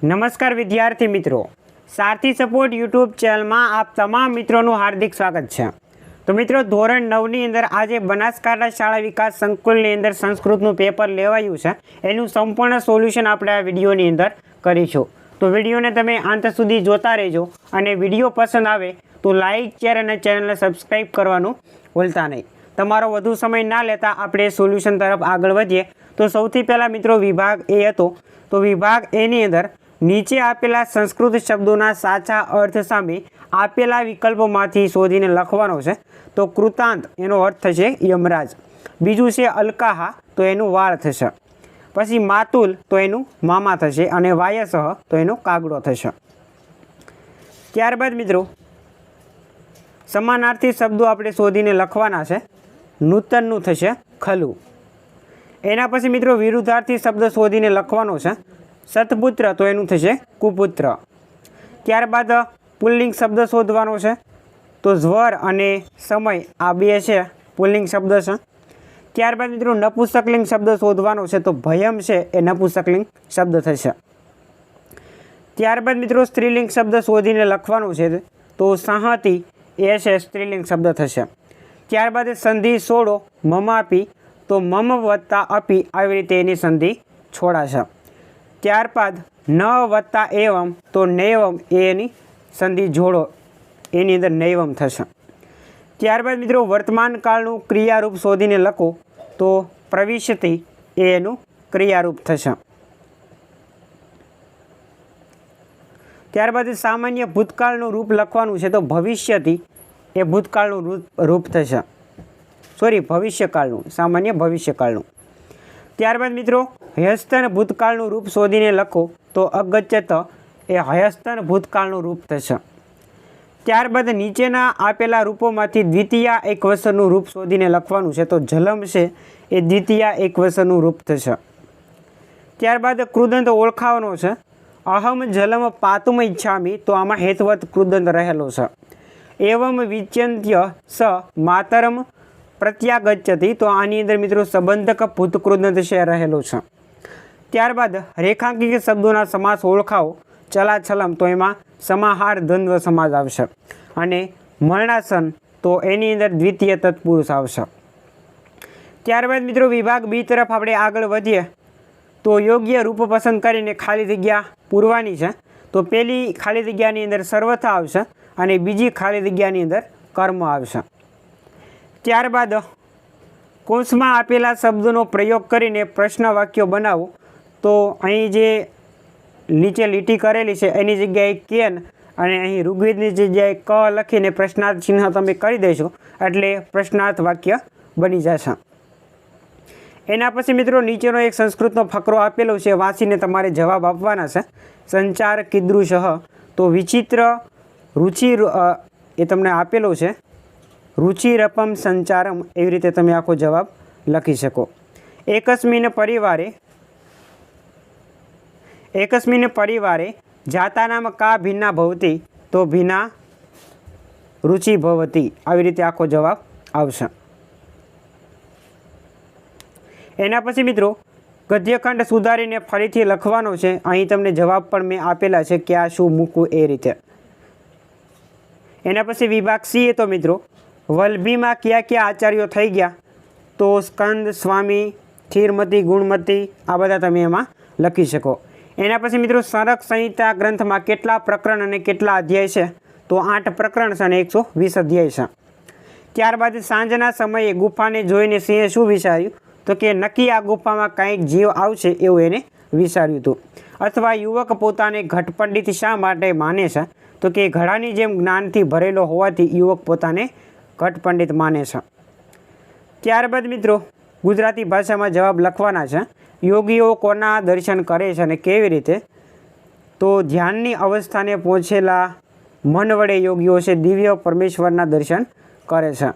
નમસ્કાર વિદ્યાર્થી મિત્રો, સારથી સપોર્ટ યુટ્યુબ ચેનલમાં આપ તમામ મિત્રોનું હાર્દિક સ્વાગત છે। તો મિત્રો, ધોરણ 9ની અંદર આજે બનાસકાંઠા શાળા વિકાસ સંકુલની અંદર સંસ્કૃતનું પેપર લેવાયું છે, એનું સંપૂર્ણ સોલ્યુશન આપણે આ વિડીયોની અંદર કરીશું। તો વિડીયોને તમે અંત સુધી જોતા રહેજો અને વિડીયો પસંદ આવે તો લાઇક, શેર અને ચેનલને સબસ્ક્રાઈબ કરવાનું ભૂલતા નહીં। તમારો વધુ સમય ના લેતા આપણે સોલ્યુશન તરફ આગળ વધીએ। તો સૌથી પહેલાં મિત્રો વિભાગ એ હતો, તો વિભાગ એની અંદર નીચે આપેલા સંસ્કૃત શબ્દોના સાચા અર્થ સામે આપેલા વિકલ્પોમાંથી શોધીને લખવાનો છે। તો કૃતાંત એનો અર્થ થશે યમરાજ, બીજું છે અલકાહા તો એનું વાળ થશે, પછી માતુલ તો એનું મામા થશે અને વાયસહ તો એનો કાગડો થશે। ત્યારબાદ મિત્રો સમાનાર્થી શબ્દો આપણે શોધીને લખવાના છે। નૂતનનું થશે ખલું, એના પછી મિત્રો વિરુદ્ધાર્થી શબ્દ શોધીને લખવાનો છે। સતપુત્ર તો એનું થશે કુપુત્ર। ત્યારબાદ પુલ્લિંગ શબ્દ શોધવાનો છે, તો જ્વર અને સમય આ બે છે પુલ્લિંગ શબ્દ છે। ત્યારબાદ મિત્રો નપુંસકલિંગ શબ્દ શોધવાનો છે, તો ભયમ છે એ નપુંસકલિંગ શબ્દ થશે। ત્યારબાદ મિત્રો સ્ત્રીલિંગ શબ્દ શોધીને લખવાનો છે, તો સંહતિ એ છે સ્ત્રીલિંગ શબ્દ થશે। ત્યારબાદ સંધિ છોડો મમાપી, તો મમ વત્તા અપી આવી રીતે એની સંધિ છોડાશે। ત્યારબાદ ન વત્તા એવમ, તો નૈવમ એની સંધિ જોડો, એની અંદર નૈવમ થશે। ત્યારબાદ મિત્રો વર્તમાન કાળનું ક્રિયારૂપ શોધીને લખો, તો પ્રવિશતિ એ એનું ક્રિયારૂપ થશે। ત્યારબાદ સામાન્ય ભૂતકાળનું રૂપ લખવાનું છે, તો ભવિષ્યતિ એ ભૂતકાળનું રૂપ થશે, ભવિષ્યકાળનું, સામાન્ય ભવિષ્યકાળનું। ત્યારબાદ મિત્રો હયસ્તન ભૂતકાળનું રૂપ શોધીને લખો, તો અગચ્યત એ હયસ્તન ભૂતકાળનું રૂપ થશે। ત્યારબાદ નીચેના આપેલા રૂપોમાંથી દ્વિતીય એકવચનનું રૂપ શોધીને લખવાનું છે, તો જલમ છે એ દ્વિતીય એકવચનનું રૂપ થશે। ત્યારબાદ કૃદંત ઓળખાવાનો છે, અહમ જલમ પાતુમ ઈચ્છામી, તો આમાં હેતવત કૃદંત રહેલો છે। એવમ વિચિંત્ય સ માતરમ પ્રત્યાગચ્યતિ, તો આની અંદર મિત્રો સંબંધક ભૂતકૃદંત છે રહેલો છે। ત્યારબાદ રેખાંકિત શબ્દોના સમાસ ઓળખાવો, ચલાછલમ તો એમાં સમાહાર દ્વંદ્વ સમાસ આવશે, અને મરણાસન તો એની અંદર દ્વિતીય તત્પુરુષ આવશે। ત્યારબાદ મિત્રો વિભાગ બી તરફ આપણે આગળ વધીએ, તો યોગ્ય રૂપ પસંદ કરીને ખાલી જગ્યા પૂરવાની છે। તો પહેલી ખાલી જગ્યાની અંદર સર્વથા આવશે અને બીજી ખાલી જગ્યાની અંદર કર્મ આવશે। ત્યારબાદ કૌંસમાં આપેલા શબ્દોનો પ્રયોગ કરીને પ્રશ્ન વાક્યો બનાવો, તો અહીં જે નીચે લીટી કરેલી છે એની જગ્યાએ કેન અને અહીં ઋગ્વેદની જગ્યાએ ક લખીને પ્રશ્નાર્થ ચિહ્ન તમે કરી દેશો એટલે પ્રશ્નાર્થ વાક્ય બની જશે। એના પછી મિત્રો નીચેનો એક સંસ્કૃતનો ફકરો આપેલો છે, વાંચીને તમારે જવાબ આપવાના છે। સંચાર કીદૃશઃ, તો વિચિત્ર રુચિ એ તમને આપેલો છે, રુચિરપમ સંચારમ, એવી રીતે તમે આખો જવાબ લખી શકો। એકસ્મિન પરિવારે જાતાનામ કા ભિન્ના ભવતી, તો ભિન્ના રુચિ ભવતી, આવી રીતે આખો જવાબ આવશે। એના પછી મિત્રો ગદ્યખંડ સુધારીને ફરીથી લખવાનો છે, અહીં તમને જવાબ પણ મેં આપેલા છે કે આ શું મૂકવું એ રીતે। એના પછી વિભાગ સી એ, તો મિત્રો વલ્લભીમાં કયા કયા આચાર્યો થઈ ગયા, તો સ્કંદ, સ્વામી, થીરમતી, ગુણમતી આ બધા તમે એમાં લખી શકો। એના પછી મિત્રો સરક સંહિતા ગ્રંથમાં કેટલા પ્રકરણ અને કેટલા અધ્યાય છે, તો 8 પ્રકરણ છે અને 120 અધ્યાય છે। ત્યારબાદ સાંજના સમયે ગુફાને જોઈને સિંહે શું વિચાર્યું, તો કે નક્કી આ ગુફામાં કંઈક જીવ આવશે એવું એને વિચાર્યું હતું। અથવા યુવક પોતાને ઘટપંડિત શા માટે માને છે, તો કે ઘડાની જેમ જ્ઞાનથી ભરેલો હોવાથી યુવક પોતાને ઘટપંડિત માને છે। ત્યારબાદ મિત્રો ગુજરાતી ભાષામાં જવાબ લખવાના છે। યોગીઓ કોના દર્શન કરે છે અને કેવી રીતે, તો ધ્યાનની અવસ્થાને પહોંચેલા મન વડે યોગીઓ છે દિવ્ય પરમેશ્વરના દર્શન કરે છે।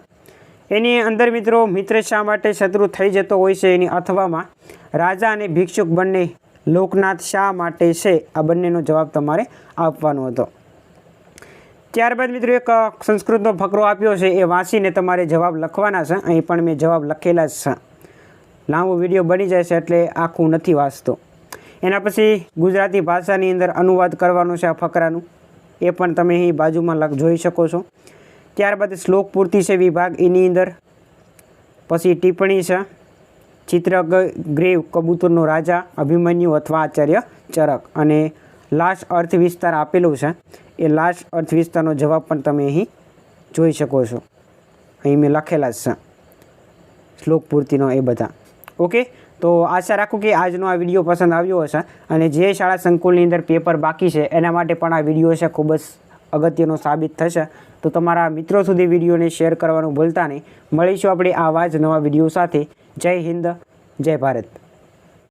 એની અંદર મિત્રો મિત્ર શા માટે શત્રુ થઈ જતો હોય છે, એની અથવામાં રાજા અને ભિક્ષુક બંને લોકનાથ શા માટે છે, આ બંનેનો જવાબ તમારે આપવાનો હતો। ત્યારબાદ મિત્રો એક સંસ્કૃતનો ફકરો આપ્યો છે, એ વાંચીને તમારે જવાબ લખવાના છે। અહીં પણ મેં જવાબ લખેલા જ છે, લાંબો વિડીયો બની જાય છે એટલે આખું નથી વાંચતો। એના પછી ગુજરાતી ભાષાની અંદર અનુવાદ કરવાનો છે આ ફકરાનું, એ પણ તમે અહીં બાજુમાં જોઈ શકો છો. ત્યારબાદ શ્લોક પૂર્તિ છે વિભાગ એની અંદર. પછી ટિપ્પણી છે, ચિત્રગ્રેવ કબૂતરનો રાજા અભિમન્યુ અથવા આચાર્ય ચરક, અને લાસ્ટ અર્થ વિસ્તાર આપેલો છે. એ લાસ્ટ અર્થ વિસ્તારનો જવાબ પણ તમે અહીં જોઈ શકો છો. અહીં મેં લખેલા જ છે શ્લોક પૂર્તિનો એ બધા. ઓકે, તો આશા રાખું કે આજનો આ વિડીયો પસંદ આવ્યો હશે. અને જે શાળા સંકુલની અંદર પેપર બાકી છે એના માટે પણ આ વિડીયો છે ખૂબ જ અગત્યનો સાબિત થશે. તો તમારા મિત્રો સુધી વિડીયોને શેર કરવાનું ભૂલતા નહીં. મળીશું આપણે આવા જ નવા વિડીયો સાથે. જય હિન્દ, જય ભારત.